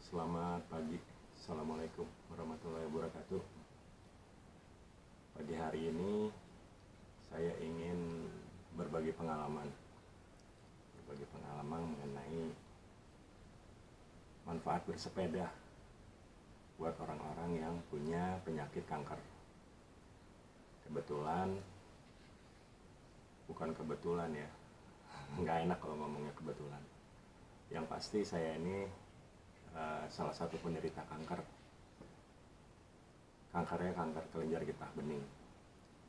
Selamat pagi. Assalamualaikum warahmatullahi wabarakatuh. Pagi hari ini saya ingin berbagi pengalaman mengenai manfaat bersepeda buat orang-orang yang punya penyakit kanker. Bukan kebetulan ya, nggak enak kalau ngomongnya kebetulan. Yang pasti saya ini salah satu penderita kanker. Kankernya kanker kelenjar getah bening.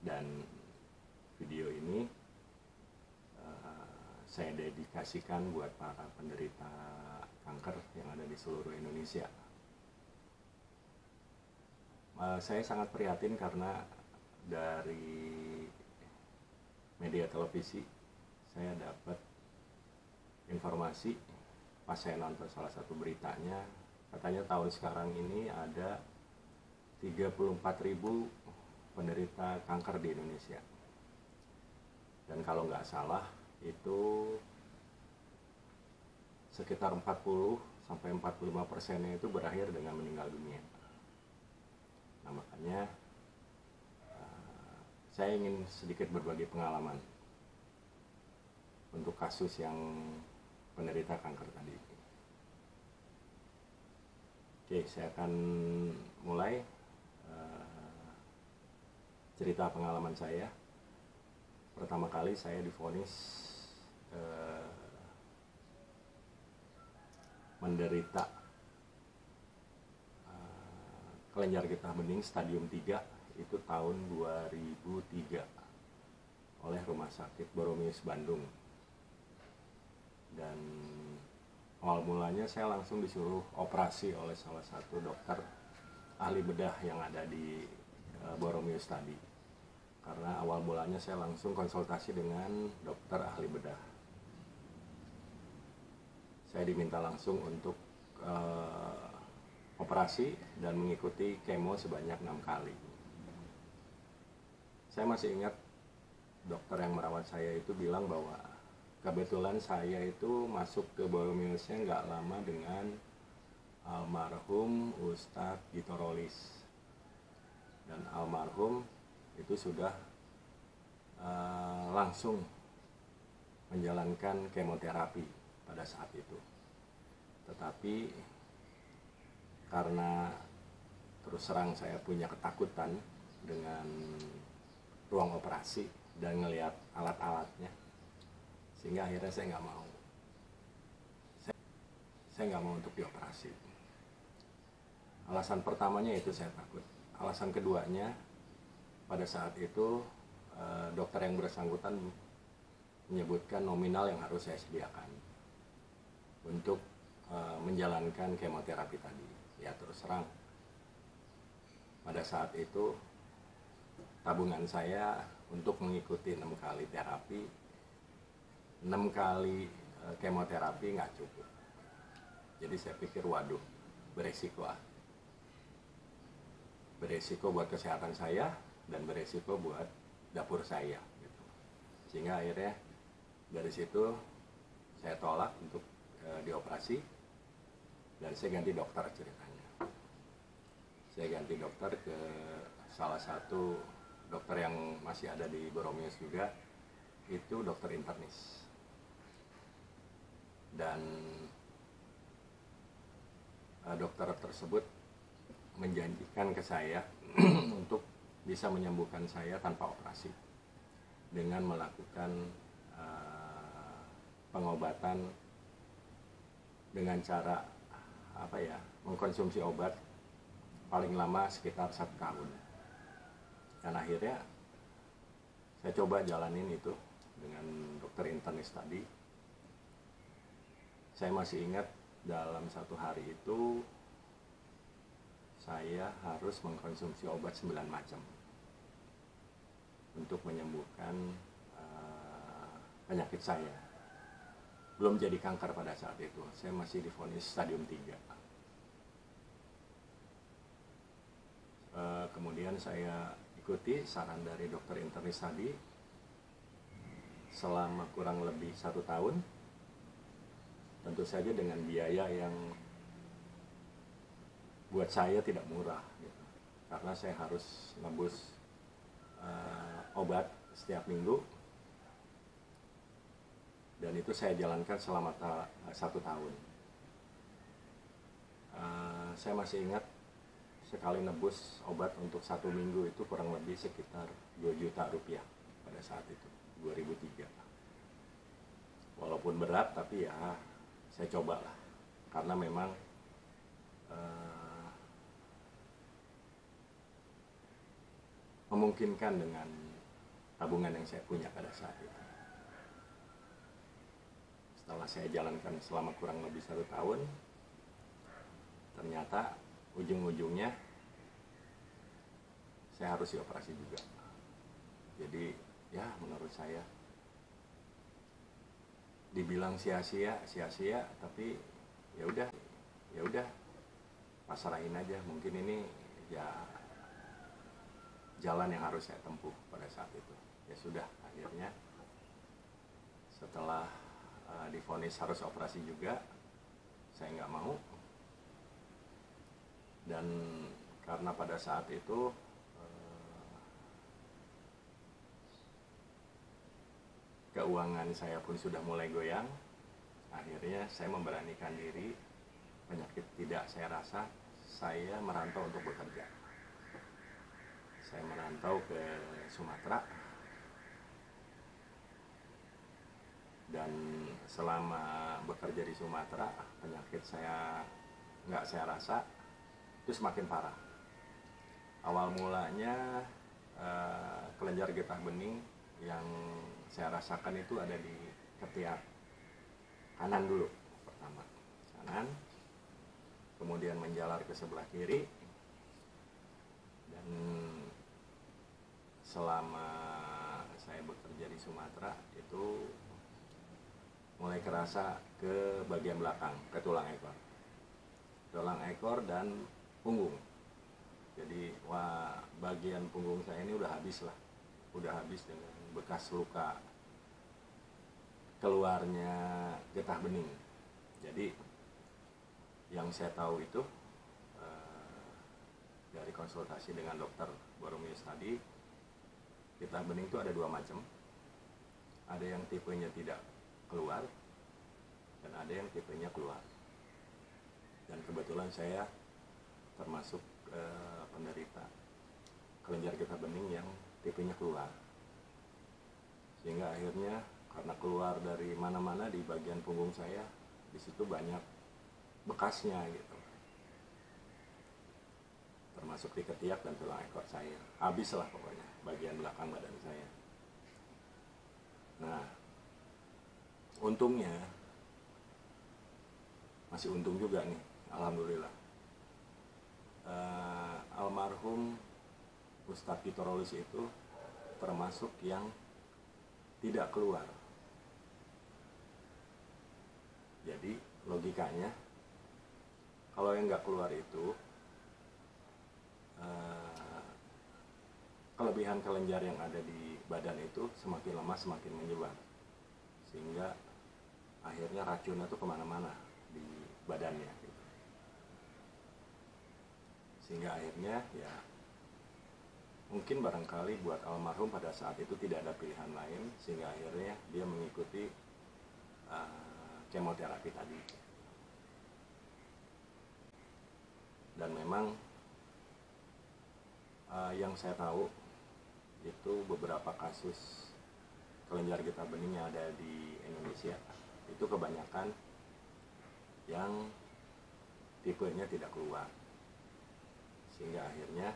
Dan video ini saya dedikasikan buat para penderita kanker yang ada di seluruh Indonesia. Saya sangat prihatin karena dari media televisi saya dapat informasi pas saya nonton salah satu beritanya, katanya tahun sekarang ini ada 34.000 penderita kanker di Indonesia. Dan kalau nggak salah itu sekitar 40-45% itu berakhir dengan meninggal dunia. Nah, makanya saya ingin sedikit berbagi pengalaman untuk kasus yang penderita kanker tadi. Oke, saya akan mulai cerita pengalaman saya. Pertama kali saya divonis menderita kelenjar getah bening stadium 3 itu tahun 2003 oleh Rumah Sakit Boromius Bandung. Dan awal mulanya saya langsung disuruh operasi oleh salah satu dokter ahli bedah yang ada di Boromius tadi. Karena awal mulanya saya langsung konsultasi dengan dokter ahli bedah. Saya diminta langsung untuk operasi dan mengikuti kemo sebanyak 6 kali. Saya masih ingat dokter yang merawat saya itu bilang bahwa kebetulan saya itu masuk ke Boromiusnya nggak lama dengan almarhum Ustadz Gito Rolis. Dan almarhum itu sudah langsung menjalankan kemoterapi pada saat itu. Tetapi karena terus terang saya punya ketakutan dengan ruang operasi dan ngelihat alat-alatnya, sehingga akhirnya saya nggak mau. Saya nggak mau untuk dioperasi. Alasan pertamanya itu saya takut. Alasan keduanya, pada saat itu dokter yang bersangkutan menyebutkan nominal yang harus saya sediakan untuk menjalankan kemoterapi tadi. Ya terus terang, pada saat itu tabungan saya untuk mengikuti 6 kali terapi, 6 kali kemoterapi nggak cukup. Jadi saya pikir waduh, beresiko buat kesehatan saya dan beresiko buat dapur saya gitu. Sehingga akhirnya dari situ saya tolak untuk dioperasi dan saya ganti dokter ceritanya. Saya ganti dokter ke salah satu dokter yang masih ada di Boromius juga, itu dokter internis. Dan dokter tersebut menjanjikan ke saya untuk bisa menyembuhkan saya tanpa operasi dengan melakukan pengobatan dengan cara mengkonsumsi obat paling lama sekitar 1 tahun. Dan akhirnya saya coba jalanin itu dengan dokter internis tadi. Saya masih ingat dalam 1 hari itu saya harus mengkonsumsi obat 9 macam untuk menyembuhkan penyakit saya. Belum jadi kanker pada saat itu, saya masih divonis stadium 3. Kemudian saya ikuti saran dari dokter internis tadi selama kurang lebih 1 tahun, tentu saja dengan biaya yang buat saya tidak murah gitu. Karena saya harus nebus obat setiap minggu, dan itu saya jalankan selama 1 tahun. Saya masih ingat sekali nebus obat untuk 1 minggu itu kurang lebih sekitar 2 juta rupiah pada saat itu, 2003. Walaupun berat, tapi ya saya cobalah, karena memang memungkinkan dengan tabungan yang saya punya pada saat itu. Setelah saya jalankan selama kurang lebih 1 tahun, ternyata ujung-ujungnya saya harus dioperasi juga. Jadi ya menurut saya dibilang sia-sia, tapi ya udah pasrahin aja. Mungkin ini ya jalan yang harus saya tempuh pada saat itu. Ya sudah, akhirnya setelah divonis harus operasi juga, saya nggak mau. Dan karena pada saat itu keuangan saya pun sudah mulai goyang, akhirnya saya memberanikan diri, penyakit tidak saya rasa, saya merantau untuk bekerja. Saya merantau ke Sumatera, dan selama bekerja di Sumatera, penyakit saya nggak saya rasa, itu semakin parah. Awal mulanya kelenjar getah bening yang saya rasakan itu ada di ketiak kanan dulu, pertama kanan, kemudian menjalar ke sebelah kiri, dan selama saya bekerja di Sumatera itu mulai kerasa ke bagian belakang, ke tulang ekor dan punggung. Jadi bagian punggung saya ini udah habis dengan bekas luka keluarnya getah bening. Jadi yang saya tahu itu dari konsultasi dengan dokter Boromius tadi, getah bening itu ada 2 macam. Ada yang tipenya tidak keluar, dan ada yang tipenya keluar. Dan kebetulan saya termasuk penderita kelenjar getah bening yang tipenya keluar. Sehingga akhirnya karena keluar dari mana-mana di bagian punggung saya, di situ banyak bekasnya gitu. Termasuk di ketiak dan tulang ekor saya. Habislah pokoknya bagian belakang badan saya. Nah, untungnya, masih untung juga nih, alhamdulillah. Almarhum Ustadz Pitorolus itu termasuk yang tidak keluar. Jadi logikanya, kalau yang nggak keluar itu kelebihan kelenjar yang ada di badan itu semakin lama semakin menyebar, sehingga akhirnya racunnya tuh kemana-mana di badannya gitu. Sehingga akhirnya ya mungkin barangkali buat almarhum pada saat itu tidak ada pilihan lain, sehingga akhirnya dia mengikuti kemoterapi tadi. Dan memang yang saya tahu itu beberapa kasus kelenjar getah bening yang ada di Indonesia itu kebanyakan yang tipenya tidak keluar, sehingga akhirnya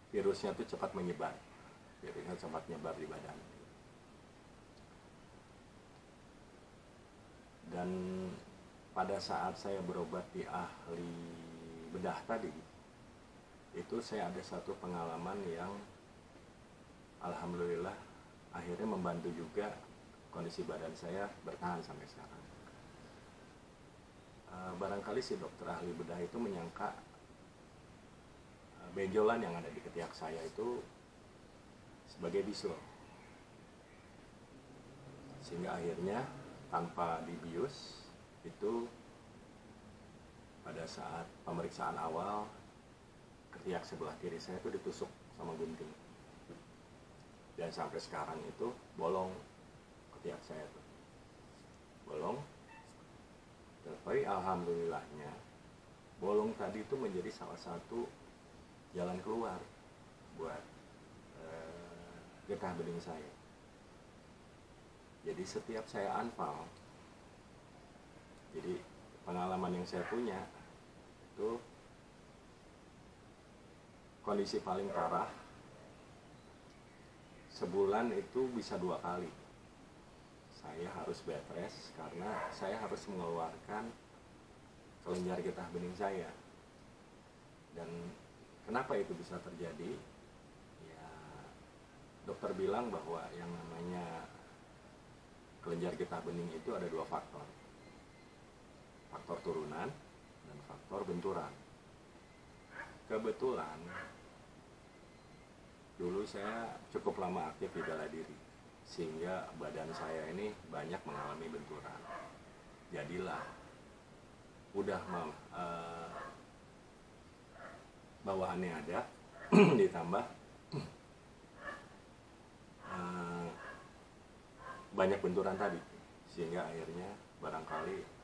virusnya itu cepat menyebar, di badan. Dan pada saat saya berobat di ahli bedah tadi, itu saya ada satu pengalaman yang alhamdulillah akhirnya membantu juga kondisi badan saya bertahan sampai sekarang. Barangkali si dokter ahli bedah itu menyangka benjolan yang ada di ketiak saya itu sebagai bisul. sehingga akhirnya tanpa dibius itu pada saat pemeriksaan awal ketiak sebelah kiri saya itu ditusuk sama gunting, dan sampai sekarang itu bolong ketiak saya tuh, bolong. Tapi alhamdulillahnya bolong tadi itu menjadi salah satu jalan keluar buat getah bening saya. Jadi setiap saya anfal, jadi pengalaman yang saya punya itu kondisi paling parah sebulan itu bisa 2 kali saya harus bed rest karena saya harus mengeluarkan kelenjar getah bening saya. Dan kenapa itu bisa terjadi? Ya, dokter bilang bahwa yang namanya kelenjar getah bening itu ada 2 faktor. Faktor turunan dan faktor benturan. Kebetulan dulu saya cukup lama aktif di bela diri, sehingga badan saya ini banyak mengalami benturan. Jadilah udah bawaannya ada ditambah banyak benturan tadi, sehingga akhirnya barangkali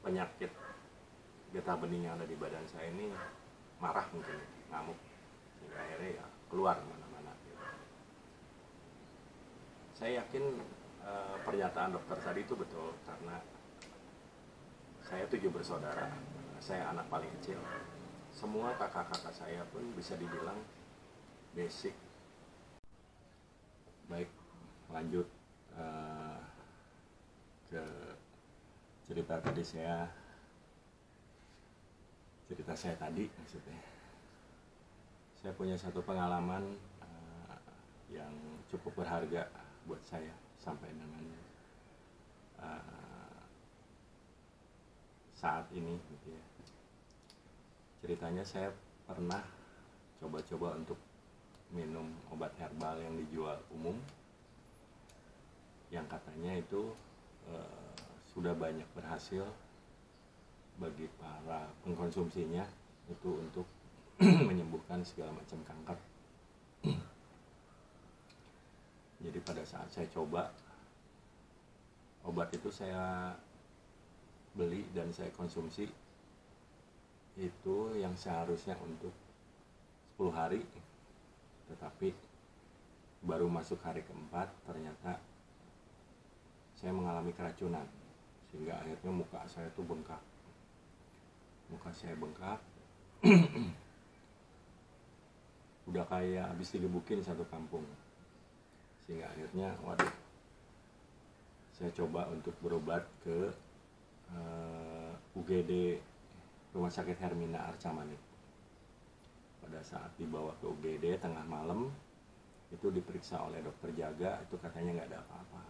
penyakit getah bening yang ada di badan saya ini marah, mungkin ngamuk, sehingga akhirnya ya keluar kemana-mana gitu. Saya yakin pernyataan dokter tadi itu betul, karena saya 7 bersaudara, saya anak paling kecil. Semua kakak-kakak saya pun bisa dibilang basic. Baik, lanjut ke cerita tadi maksudnya. Saya punya satu pengalaman yang cukup berharga buat saya sampai dengan saat ini gitu ya. Ceritanya saya pernah coba-coba untuk minum obat herbal yang dijual umum, yang katanya itu sudah banyak berhasil bagi para pengkonsumsinya itu untuk menyembuhkan segala macam kanker. Jadi pada saat saya coba obat itu, saya beli dan saya konsumsi itu yang seharusnya untuk 10 hari, tetapi baru masuk hari keempat ternyata saya mengalami keracunan, sehingga akhirnya muka saya tuh bengkak. Muka saya bengkak udah kayak habis digebukin satu kampung, sehingga akhirnya waduh, saya coba untuk berobat ke UGD Rumah Sakit Hermina Arca Manik. Pada saat dibawa ke UGD tengah malam itu diperiksa oleh dokter jaga, itu katanya nggak ada apa-apa,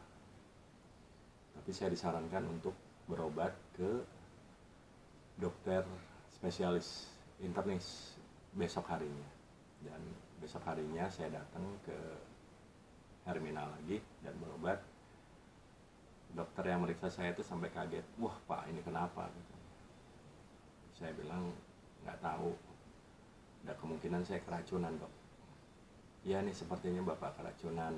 tapi saya disarankan untuk berobat ke dokter spesialis internis besok harinya. Dan besok harinya saya datang ke Hermina lagi dan berobat. Dokter yang meriksa saya itu sampai kaget, wah Pak, ini kenapa? Saya bilang nggak tahu, ada kemungkinan saya keracunan dok. Ya nih sepertinya Bapak keracunan,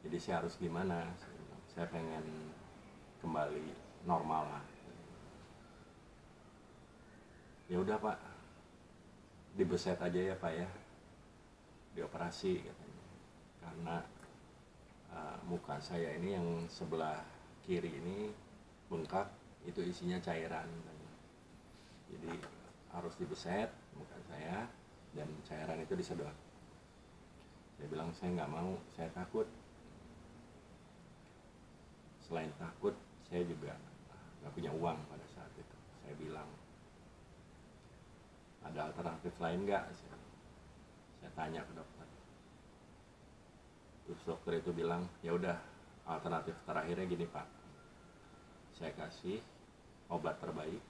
jadi saya harus gimana? Saya pengen kembali normal lah. Ya udah Pak, dibeset aja ya Pak ya, dioperasi katanya, karena muka saya ini yang sebelah kiri ini bengkak, itu isinya cairan, jadi harus dibeset muka saya dan cairan itu disedot. Saya bilang saya nggak mau, saya takut. Selain takut, saya juga nggak punya uang pada saat itu. Saya bilang, ada alternatif lain nggak? Saya tanya ke dokter. Terus dokter itu bilang, ya udah, alternatif terakhirnya gini Pak, saya kasih obat terbaik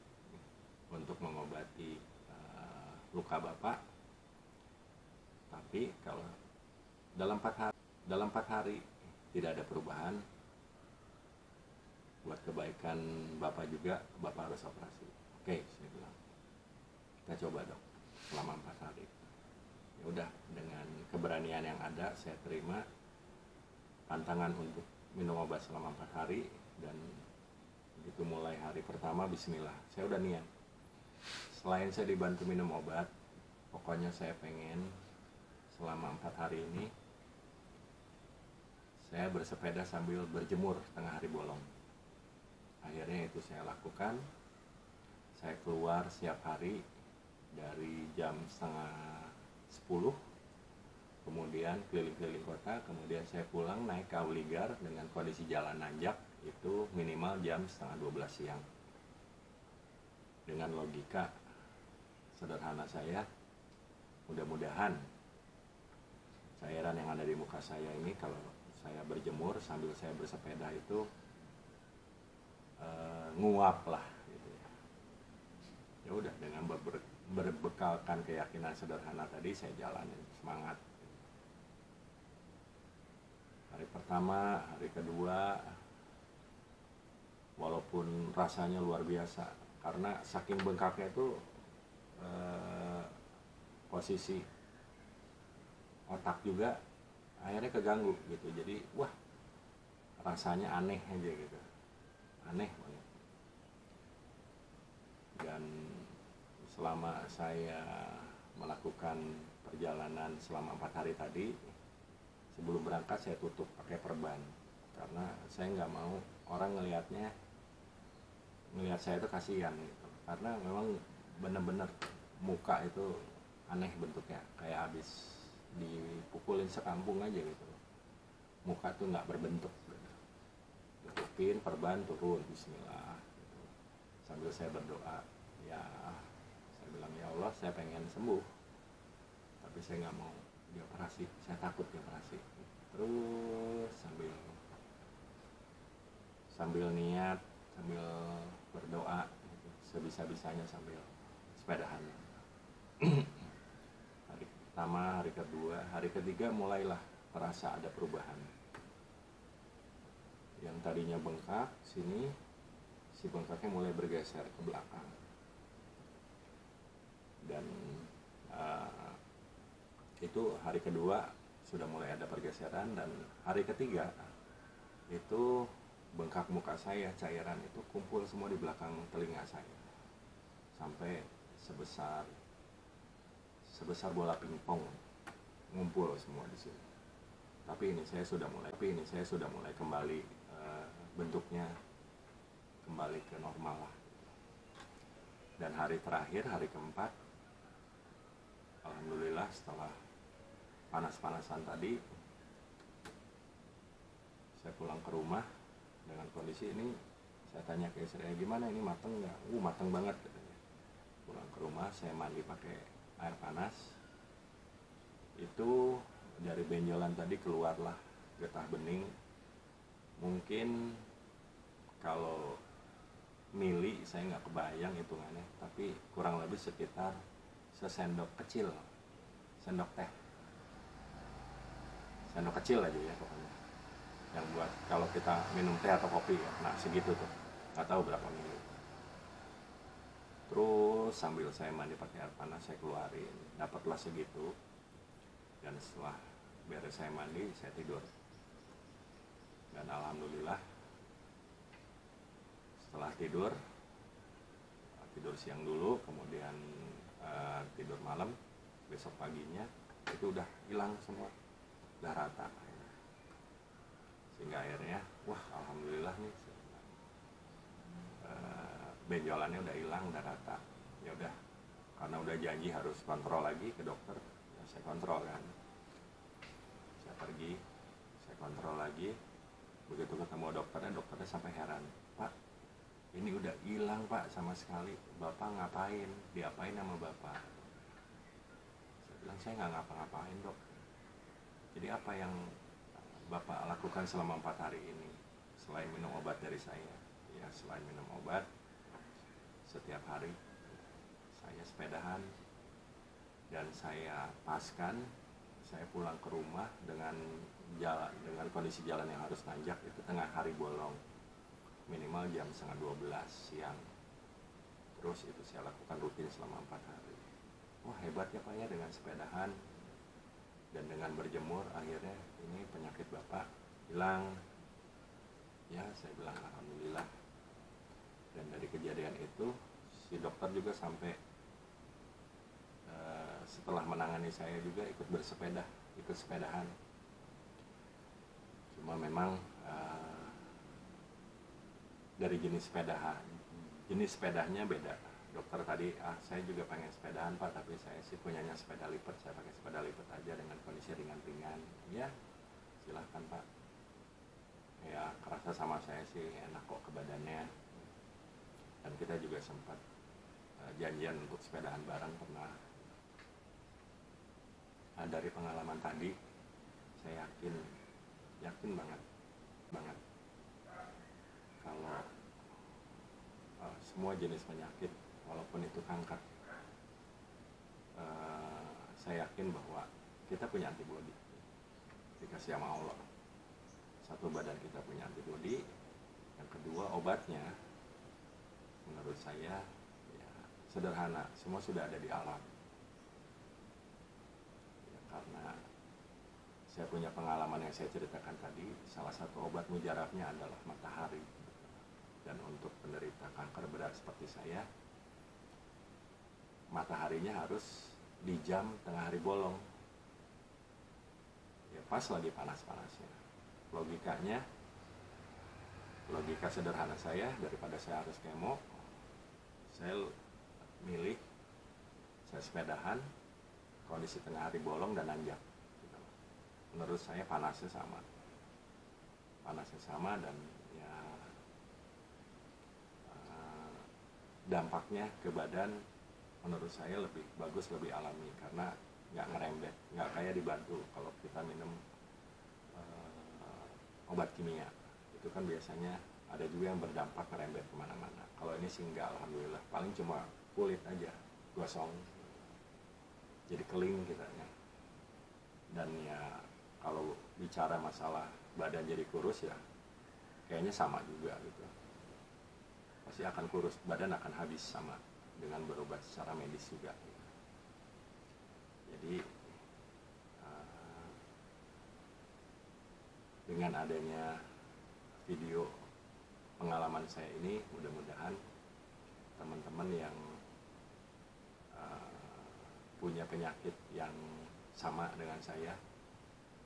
untuk mengobati luka Bapak, tapi kalau dalam 4 hari tidak ada perubahan, buat kebaikan Bapak juga, Bapak harus operasi. Oke, saya bilang, kita coba dok selama 4 hari. Ya udah, dengan keberanian yang ada saya terima tantangan untuk minum obat selama 4 hari. Dan begitu mulai hari pertama, bismillah, saya udah niat, selain saya dibantu minum obat, pokoknya saya pengen selama 4 hari ini saya bersepeda sambil berjemur tengah hari bolong. Akhirnya itu saya lakukan. Saya keluar setiap hari dari jam setengah 10, kemudian keliling-keliling kota, kemudian saya pulang naik ke Auligar dengan kondisi jalan nanjak, itu minimal jam setengah 12 siang. Dengan logika sederhana saya, mudah-mudahan cairan yang ada di muka saya ini kalau saya berjemur sambil saya bersepeda itu nguap lah gitu ya. Ya udah, dengan berbekalkan keyakinan sederhana tadi saya jalanin semangat. Hari pertama, hari kedua, walaupun rasanya luar biasa karena saking bengkaknya itu posisi otak juga akhirnya keganggu gitu. Jadi wah, rasanya aneh aja gitu, aneh banget. Dan selama saya melakukan perjalanan selama 4 hari tadi, sebelum berangkat saya tutup pakai perban karena saya nggak mau orang ngelihat saya itu kasihan gitu. Karena memang bener-bener muka itu aneh bentuknya, kayak habis dipukulin sekampung aja gitu. Muka tuh nggak berbentuk gitu. Tutupin perban, turun, bismillah gitu. Sambil saya berdoa, ya saya bilang, ya Allah saya pengen sembuh tapi saya nggak mau dioperasi, saya takut dioperasi. Terus sambil niat, sambil berdoa gitu, sebisa-bisanya sambil sepedahan. Hari pertama, hari kedua, hari ketiga mulailah terasa ada perubahan. Yang tadinya bengkak sini, si bengkaknya mulai bergeser ke belakang. Dan itu hari kedua sudah mulai ada pergeseran. Dan hari ketiga itu bengkak muka saya, cairan itu kumpul semua di belakang telinga saya sampai sebesar bola pingpong, ngumpul semua di sini. Tapi ini saya sudah mulai kembali, bentuknya kembali ke normal lah. Dan hari terakhir, hari keempat, alhamdulillah setelah panas-panasan tadi, saya pulang ke rumah dengan kondisi ini. Saya tanya ke istri, gimana ini, mateng nggak? Mateng banget katanya. Pulang ke rumah, saya mandi pakai air panas. Itu dari benjolan tadi keluarlah getah bening. Mungkin kalau mili saya nggak kebayang hitungannya, tapi kurang lebih sekitar sesendok kecil, sendok teh, sendok kecil aja ya pokoknya, yang buat kalau kita minum teh atau kopi ya. Nah segitu tuh, nggak tahu berapa mili. Terus sambil saya mandi pakai air panas, saya keluarin, dapatlah segitu. Dan setelah beres saya mandi, saya tidur. Dan alhamdulillah setelah tidur siang dulu, kemudian tidur malam, besok paginya itu udah hilang semua, udah rata. Sehingga akhirnya wah alhamdulillah nih, benjolannya udah hilang, udah rata. Ya udah, karena udah janji harus kontrol lagi ke dokter, ya saya kontrol kan. Saya pergi, saya kontrol lagi. Begitu ketemu dokternya sampai heran, Pak, ini udah hilang Pak sama sekali. Bapak ngapain? Diapain sama Bapak? Saya bilang, saya nggak ngapa-ngapain dok. Jadi apa yang Bapak lakukan selama 4 hari ini selain minum obat dari saya? Ya selain minum obat, setiap hari saya sepedahan dan saya paskan saya pulang ke rumah dengan kondisi jalan yang harus nanjak, itu tengah hari bolong, minimal jam 11:30 siang. Terus itu saya lakukan rutin selama 4 hari. Wah, hebat ya Pak ya, dengan sepedahan dan dengan berjemur akhirnya ini penyakit Bapak hilang. Ya, saya bilang alhamdulillah. Dan dari kejadian itu si dokter juga sampai setelah menangani saya juga ikut sepedahan. Cuma memang dari jenis sepedanya beda. Dokter tadi, saya juga pengen sepedahan Pak, tapi saya sih punyanya sepeda lipat, saya pakai sepeda lipat aja dengan kondisi ringan-ringan. Ya, silahkan Pak. Ya, kerasa sama saya sih enak kok ke badannya. Dan kita juga sempat janjian untuk sepedahan bareng pernah. Nah, dari pengalaman tadi saya yakin banget kalau semua jenis penyakit walaupun itu kanker, saya yakin bahwa kita punya antibodi dikasih sama Allah. Satu, badan kita punya antibodi. Yang kedua, obatnya menurut saya ya, sederhana, semua sudah ada di alam. Ya, karena saya punya pengalaman yang saya ceritakan tadi, salah satu obat mujarabnya adalah matahari. Dan untuk penderita kanker berat seperti saya, mataharinya harus di jam tengah hari bolong. Ya, pas lagi panas-panasnya. Logika sederhana saya, daripada saya harus kemo, saya milih saya sepedahan kondisi tengah hari bolong dan nanjak. Menurut saya panasnya sama dan ya dampaknya ke badan menurut saya lebih bagus, lebih alami, karena nggak ngerembet, nggak kayak dibantu kalau kita minum obat kimia. Itu kan biasanya ada juga yang berdampak ngerembet kemana-mana. Kalau ini sih enggak, alhamdulillah, paling cuma kulit aja gosong, jadi keling kitanya. Dan ya kalau bicara masalah badan jadi kurus ya kayaknya sama juga gitu, pasti akan kurus, badan akan habis sama dengan berobat secara medis juga gitu. Jadi dengan adanya video pengalaman saya ini, mudah-mudahan teman-teman yang punya penyakit yang sama dengan saya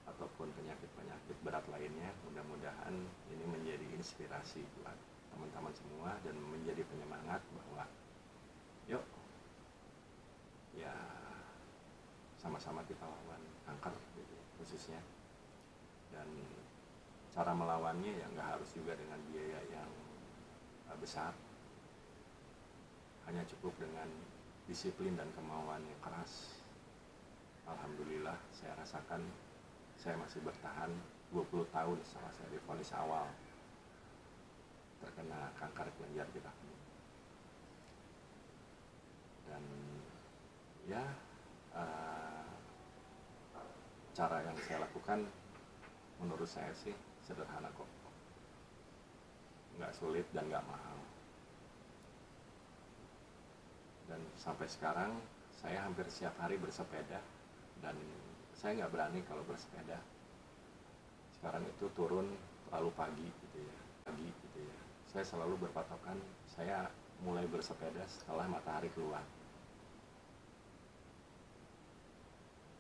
ataupun penyakit-penyakit berat lainnya, mudah-mudahan ini menjadi inspirasi buat teman-teman semua dan menjadi penyemangat bahwa yuk ya sama-sama kita lawan kanker gitu, khususnya. Dan cara melawannya ya nggak harus juga dengan biaya yang besar, hanya cukup dengan disiplin dan kemauan yang keras. Alhamdulillah saya rasakan saya masih bertahan 20 tahun setelah saya divonis awal terkena kanker kelenjar getah bening. Dan ya cara yang saya lakukan menurut saya sih sederhana kok, nggak sulit dan nggak mahal. Dan sampai sekarang saya hampir setiap hari bersepeda, dan saya nggak berani kalau bersepeda sekarang itu turun terlalu pagi gitu ya. Saya selalu berpatokan saya mulai bersepeda setelah matahari keluar,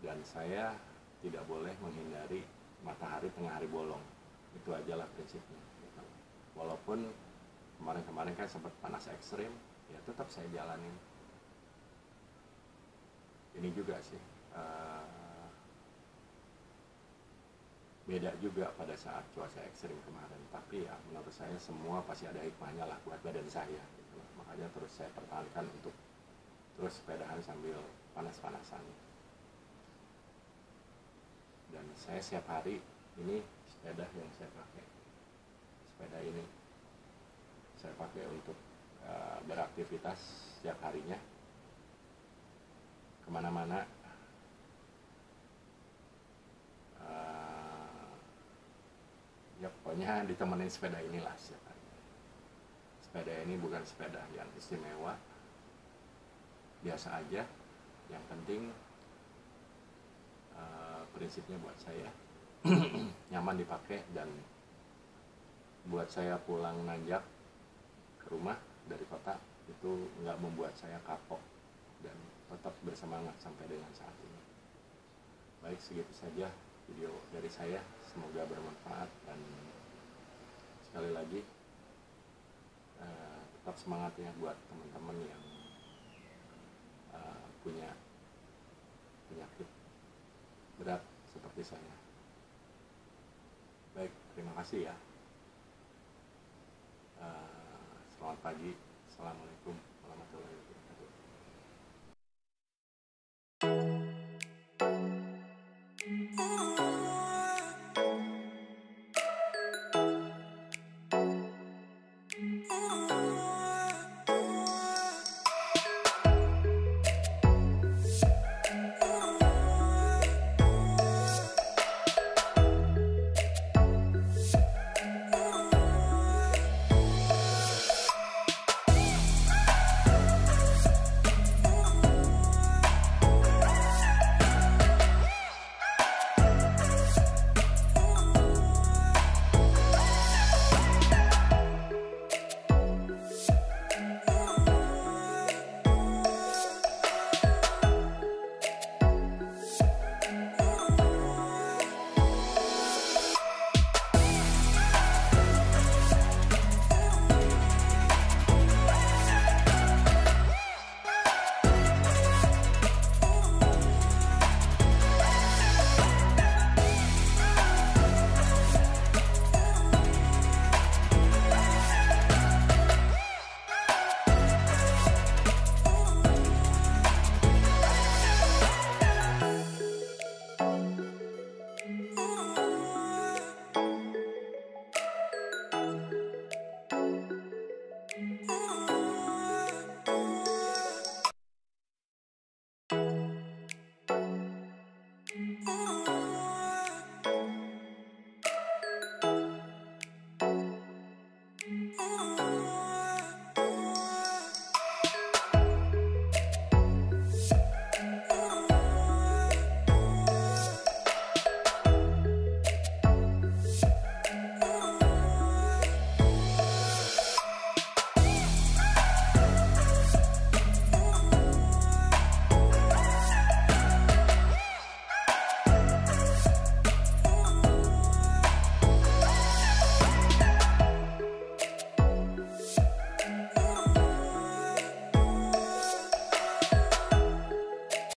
dan saya tidak boleh menghindari matahari tengah hari bolong. Itu aja lah prinsipnya gitu. Walaupun kemarin kan sempat panas ekstrim, ya tetap saya jalanin. Ini juga sih beda juga pada saat cuaca ekstrim kemarin, tapi ya menurut saya semua pasti ada hikmahnya lah buat badan saya gitu. Makanya terus saya pertahankan untuk terus sepedahan sambil panas-panasan. Dan saya setiap hari ini sepeda yang saya pakai, sepeda ini saya pakai untuk beraktivitas setiap harinya kemana-mana. pokoknya ditemenin sepeda inilah setiap hari. Sepeda ini bukan sepeda yang istimewa, biasa aja. Yang penting prinsipnya buat saya nyaman dipakai, dan buat saya pulang nanjak ke rumah dari kota itu nggak membuat saya kapok dan tetap bersemangat sampai dengan saat ini. Baik, segitu saja video dari saya, semoga bermanfaat, dan sekali lagi tetap semangat ya buat teman-teman yang punya penyakit berat seperti saya. Baik, terima kasih ya. Selamat pagi. Assalamualaikum warahmatullahi wabarakatuh. Oh